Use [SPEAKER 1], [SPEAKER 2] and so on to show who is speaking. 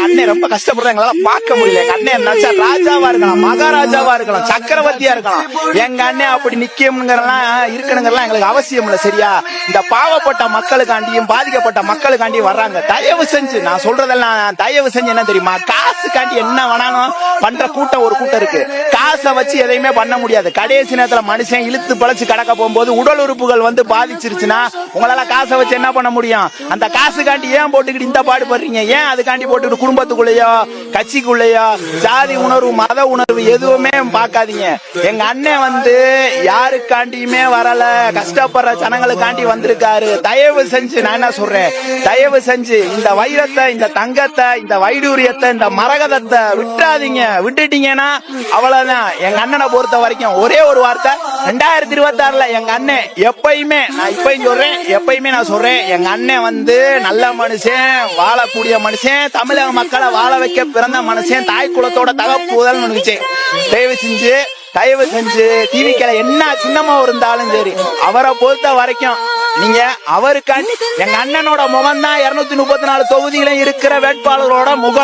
[SPEAKER 1] எங்க அண்ணன் ரொம்ப கஷ்டப்படுறாங்க, எங்களால பார்க்க முடியல. எங்க அண்ணன் நினைச்சா ராஜாவா இருக்கலாம், மகாராஜாவா இருக்கலாம், சக்கரவர்த்தியா இருக்கலாம். எங்க அண்ணன் அப்படி நிக்கணுங்கிறலாம் இருக்கணுங்கிறலாம் எங்களுக்கு அவசியம் இல்ல. சரியா? இந்த பாவப்பட்ட மக்களுக்காண்டியும் பாதிக்கப்பட்ட மக்களுக்காண்டியும் வர்றாங்க. தயவு செஞ்சு நான் சொல்றதெல்லாம் தயவு செஞ்சு என்ன தெரியுமா, காசுக்காண்டி என்ன வேணாலும் பண்ற கூட்டம் ஒரு கூட்டம் இருக்கு. காசை வச்சு எதையுமே பண்ண முடியாது. கடைசி நேரத்துல மனுஷன் இழுத்து பழச்சு கடக்க போகும்போது உடல் உறுப்புகள் வந்து பாதிச்சிருச்சுன்னா உங்களால காசை வச்சு என்ன பண்ண முடியும்? அந்த காசுக்காண்டி ஏன் போட்டுக்கிட்டு இந்த பாடுபடுறீங்க? ஏன் அதுக்காண்டி போட்டுக்கிட்டு குடும்பத்துக்குள்ளேயோ கட்சிக்குள்ளேயோ ஜாதி உணர்வு மத உணர்வு எதுவுமே பார்க்காதீங்க. எங்க அண்ணன் வந்து யாருக்காண்டியுமே வரல, கஷ்டப்படுற ஜனங்களுக்காண்டி வந்திருக்காரு. தயவு செஞ்சு நான் என்ன சொல்றேன், தயவு செஞ்சு இந்த வைரத்தை, இந்த தங்கத்தை, இந்த வைடூரியத்தை, இந்த மரகதத்தை விட்டுறாதீங்க. விட்டுட்டீங்கன்னா அவ்வளவுதான். எங்க அண்ணனை பொறுத்த வரைக்கும் ஒரே ஒரு வார்த்தை, 2026 எங்க அண்ணன் எப்பயுமே, நான் இப்பயும் சொல்றேன், எப்பயுமே நான் சொல்றேன், எங்க அண்ணன் வந்து நல்ல மனுஷன், வாழக்கூடிய மனுஷன், தமிழக மக்களை வாழ வைக்க பிறந்த மனுஷன், தாய் குலத்தோட தகப்புதல் நினைச்சேன். தயவு செஞ்சு டிவிக்கல என்ன சின்னமா இருந்தாலும் சரி, அவரை பொறுத்த வரைக்கும் நீங்க அவருக்காண்டி எங்க அண்ணனோட முகம் தான் 234 தொகுதியில இருக்கிற வேட்பாளர்களோட முகம்.